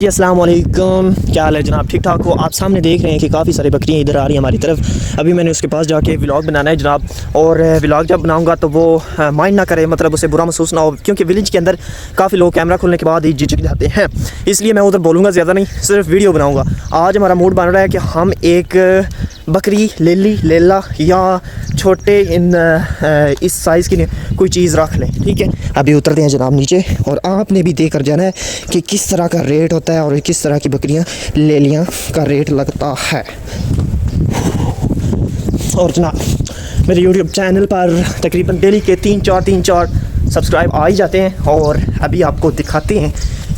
जी अस्सलाम वालेकुम, क्या हाल है जनाब? ठीक ठाक हो? आप सामने देख रहे हैं कि काफ़ी सारी बकरियां इधर आ रही हैं हमारी तरफ। अभी मैंने उसके पास जाके व्लॉग बनाना है जनाब, और व्लॉग जब बनाऊंगा तो वो माइंड ना करे, मतलब उसे बुरा महसूस ना हो, क्योंकि विलेज के अंदर काफ़ी लोग कैमरा खोलने के बाद ही झिझक जाते हैं। इसलिए मैं उधर बोलूँगा ज़्यादा नहीं, सिर्फ वीडियो बनाऊँगा। आज हमारा मूड बन रहा है कि हम एक बकरी लेला या छोटे इस साइज़ की कोई चीज़ रख लें, ठीक है। अभी उतरते हैं जनाब नीचे, और आपने भी देख कर जाना है कि किस तरह का रेट होता है और किस तरह की बकरियां लेलियां का रेट लगता है। और जनाब मेरे यूट्यूब चैनल पर तकरीबन डेली के 3-4 सब्सक्राइब आ ही जाते हैं, और अभी आपको दिखाते हैं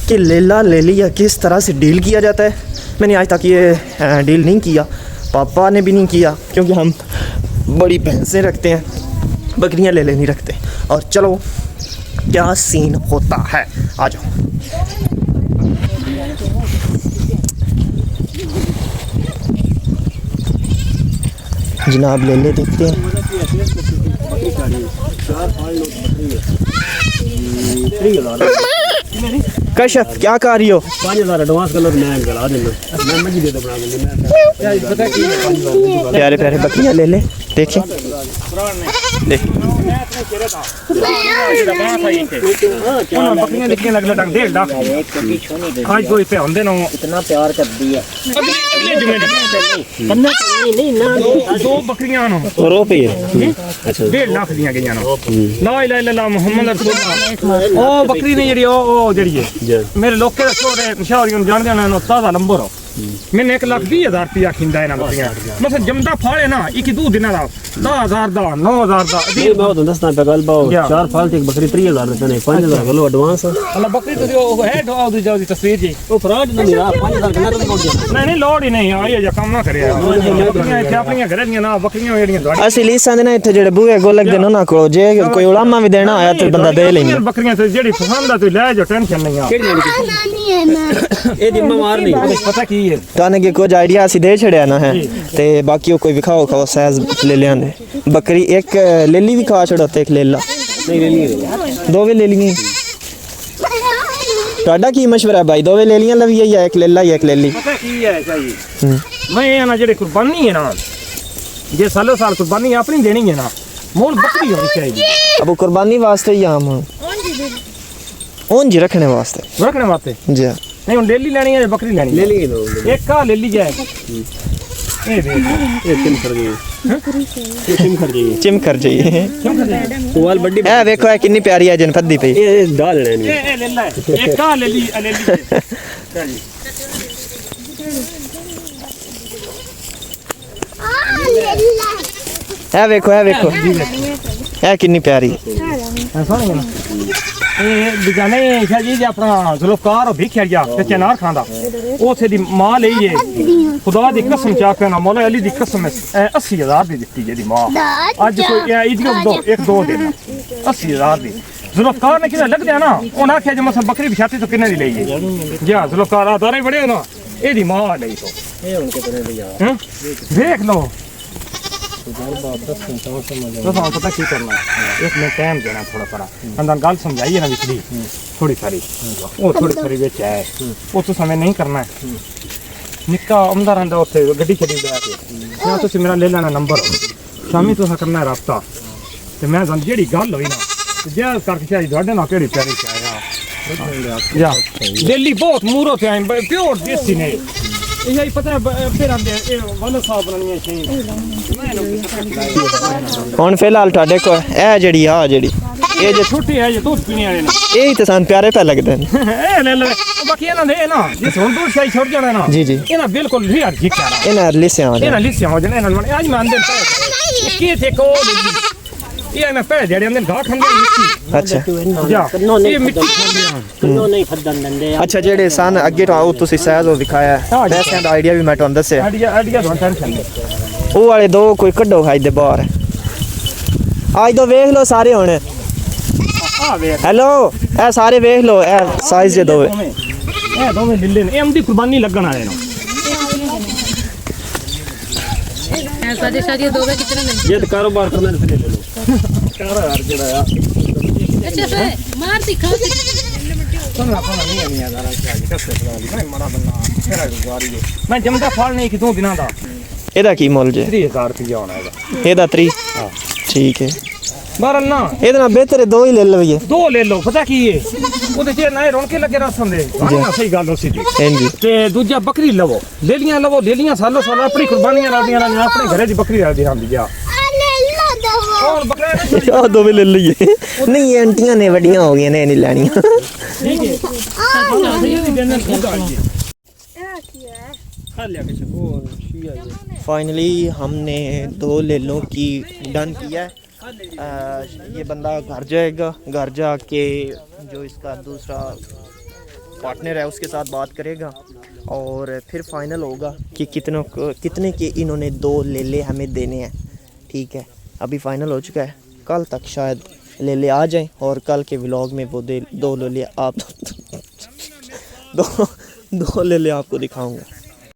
कि लेला लेलिया किस तरह से डील किया जाता है। मैंने आज तक ये डील नहीं किया, पापा ने भी नहीं किया, क्योंकि हम बड़ी भैंसें रखते हैं, बकरियां ले नहीं रखते। और चलो क्या सीन होता है, आ जाओ। जनाब ले ले देखते हैं। कश्यप क्या कर रही हो? 5000 एडवांस कर लो, मैं गला देना, मैं मजी दे दो बना देना। प्यारे प्यारे बकरियां ले ले, देखें देख। बकरियां दिखने लग लग 1.5 लाख आज कोई पे होंदे ना, इतना प्यार कर दिया। अगले जुमे नहीं ना, दो बकरियां नो रो पे अच्छा 1.5 लाख दियां गईयां नो। ला इलाहा इल्लल्लाह मुहम्मद रसूलुल्लाह। ओ बकरी नहीं जड़ी, ओ जड़ी है मेरे लोके दा छोरे शहरियों जानदे ना, नो ताजा नंबर हो। मैंने 1,20,000 रुपया खिंदा है ना बकरियां, मतलब जमदा फाड़े ना 1-2 दिन दा 10,000 दा 9,000 दा ये बहुत दसना पे गल बाओ 4 फाल एक बकरी 30,000 रुपए ने 5,000 किलो एडवांस। अल्लाह बकरी तो वो है ढाओ दी जाओ दी तस्वीर जी, वो फ्रॉड नहीं रहा 5,000 कना तो बोल दिया। नहीं लोड ही नहीं आई या काम ना करे बकरियां इत्थे अपनी घरे दी ना, बकरियां जेड़ियां ਤੁਹਾਡੀ ਅਸੀਂ ਲੀਸਾਂ ਦੇ ਨਾ ਇੱਥੇ ਜਿਹੜੇ ਬੂਹੇ ਅੱਗੋਂ ਲੱਗਦੇ ਨੇ ਉਹਨਾਂ ਕੋਲ, ਜੇ ਕੋਈ ਉਲਾਮਾ ਵੀ ਦੇਣਾ ਆਇਆ ਤੇ ਬੰਦਾ ਦੇ ਲੈਂਦਾ। बकरियां तो जेड़ी पसंद है तो ले जाओ, टेंशन नहीं है। ये जिम्मा मार नहीं पता की है ਤੁਹਾਨੂੰ ਕਿ ਕੁਝ ਆਈਡੀਆ ਅਸੀਂ ਦੇ ਛੜਿਆ ਨਾ ਹੈ, ਤੇ ਬਾਕੀ ਉਹ ਕੋਈ ਵਿਖਾਓ ਖਾਓ ਸਾਈਜ਼ ਲੈ ਲਿਆਂਦੇ। ਬੱਕਰੀ ਇੱਕ ਲੇਲੀ ਵੀ ਖਾ ਛੜੋ ਤੇ ਇੱਕ ਲੇਲਾ नहीं ले लिए ਦੋਵੇਂ ਲੈ ਲਈਆਂ। ਤੁਹਾਡਾ ਕੀ ਮਸ਼ਵਰਾ ਹੈ ਭਾਈ, ਦੋਵੇਂ ਲੈ ਲਈਆਂ ਲਵੀਆਂ ਜਾਂ ਇੱਕ ਲੇਲਾ ਜਾਂ ਇੱਕ ਲੇਲੀ? पता की है चाहिए मैं ना जेड़ी कुर्बानी है ना, जे सालों साल कुर्बानी अपनी देनी है ना, मोल बकरी होनी चाहिए। अब वो कुर्बानी वास्ते ही आम ओंज रखने वास्ते रखने वास्ते जी नहीं, हम डेली लेनी है बकरी लेनी ले लिए दो एक का ले ली जाए। ये देख ये किम कर गई, ये किम कर गई, चिम कर जाइए। तो वाल बड़ी ए देखो है कितनी प्यारी है जनफदी पे। ये डाल लेनी ये ले ला एक का ले ली चलिए। है देखो है कितनी प्यारी। सुन ना ये दुकाने शाह जी अपना जुल्फकार और भिखिया गया ते चनार खांदा ओथे दी मां लई है, खुदा दी कसम चाह के ना, मौला अली दी कसम 80,000 दी दित्ती जेदी मां आज कोई इदियो दो दिन 80,000 दी। जुल्फकार ने किने लग दिया ना, उन्हें आख्या जे मसल बकरी बिछाती तो किने दी लई है जा जुल्फकार आदारे बड़े ना, एदी मां लई तो ये उनके तरह दिया। देख लो तो पता की करना है, एक मिनट टाइम देना थोड़ा सा अंदर गल समझाइए ना बिचली थोड़ी सारी, वो थोड़ी सारी बिच है वो तो समय नहीं करना है। निक्का अंदर आंदा उत्थे गड्डी छड्डी लै के तुसीं मेरा ले लेना नंबर, शामी तुसां करना राबता, ते मैं जेड़ी गल होई ना जे करके चाहिए तुहाडे नाल केड़ी प्यारी चाहे या दिल्ली बहुत मूरो थे आए प्योर देसी ने यही पता है फिर आंदे ए वाला साहब बनानी है ਹੁਣ ਫਿਲਹਾਲ ਤੁਹਾਡੇ ਕੋਲ ਇਹ ਜਿਹੜੀ ਆ ਜਿਹੜੀ ये जो छोटी है ये दूध पीने वाले ना ਇਹ ਹੀ ਤਾਂ ਸਾਨੂੰ ਪਿਆਰੇ ਪੈ ਲੱਗਦੇ ਨੇ। ए ले ले बाकी ना दे ना जिस हुन दूध शाही छोड़ जाना ना जी जी ये ना बिल्कुल रियर जी क्या ना ਇਹਨਾਂ ਲਿਸਿਆਂ ਆ ये ना लिसिया हो जाने ना आज मैं अंदर के थे को ये मैं पहले जड़े अंदर घाट खंडे मिट्टी अच्छा जा ये मिट्टी खंडे किलो नहीं खदन दंदे अच्छा ਜਿਹੜੇ ਸਨ ਅੱਗੇ ਤੋਂ ਆਓ ਤੁਸੀਂ ਸਾਈਜ਼ ਉਹ ਦਿਖਾਇਆ ਹੈ, ਪੈਸਿਆਂ ਦਾ ਆਈਡੀਆ ਵੀ ਮੈਂ ਤੁਹਾਨੂੰ ਦੱਸਿਆ। आइडिया तो टेंशन नहीं ਉਹ ਵਾਲੇ ਦੋ ਕੋਈ ਕੱਢੋ ਖਾਈ ਦੇ ਬਾਹਰ, ਅੱਜ ਤੋਂ ਵੇਖ ਲਓ ਸਾਰੇ ਹੁਣ। आ वे ਹੈਲੋ ਇਹ ਸਾਰੇ ਵੇਖ ਲਓ, ਇਹ ਸਾਈਜ਼ ਦੇ ਦੋਵੇਂ ए दो में लिले ने एमडी कुर्बानी लगन आए ना शादी शादी दो कितने में? ये तो कारोबार करना है, ले लो 4,000 जड़ा यार। अच्छा सर मार दिखा सुनना नहीं आ रहा क्या कैसे मैं मरा बनना तेरा गुजारी है मैं जमदा फल नहीं कि 2 दिनों दा ਇਹਦਾ ਕੀ ਮੁੱਲ ਜੇ 3000 रुपया होना है ਇਹਦਾ 3 हां ਠੀਕ ਹੈ बहरहाल ना ਇਹਦੇ ਨਾਲ ਬਿਹਤਰ ਹੈ ਦੋ ਹੀ ਲੈ ਲਈਏ 2 ले लो पता की है ਉਹਦੇ ਚ ਨਾ ਰੌਣਕੇ ਲੱਗੇ ਰਸਮ ਦੇ ਹਾਂ ਸਹੀ ਗੱਲ ਉਸੇ ਦੀ ਹਾਂਜੀ ਤੇ ਦੂਜਾ ਬੱਕਰੀ ਲਵੋ ਲੇਲੀਆਂ ਸਾਲੋ ਸਾਲ ਆਪਣੀ ਕੁਰਬਾਨੀਆਂ ਰਲਦੀਆਂ ਰਹਿੰਦੀਆਂ ਆਪਣੇ ਘਰੇ ਦੀ ਬੱਕਰੀ ਰਲਦੀ ਰਹਿੰਦੀ ਆ ਕੌਣ ਬੱਕਰਾ ਆ ਦੋਵੇਂ ਲੈ ਲਈਏ ਨਹੀਂ ਇਹ ਆਂਟੀਆਂ ਨੇ ਵੱਡੀਆਂ ਹੋ ਗਈਆਂ ਨੇ ਨਹੀਂ ਲੈਣੀਆਂ ठीक है फाइनली हमने 2 लेलों की डन किया है ये बंदा घर जाएगा घर जाके जो इसका दूसरा पार्टनर है उसके साथ बात करेगा और फिर फाइनल होगा कि कितने के इन्होंने 2 लेले हमें देने हैं ठीक है अभी फाइनल हो चुका है कल तक शायद लेले आ जाएं और कल के व्लॉग में वो 2 लेले आप दो लेले आपको दिखाऊंगा।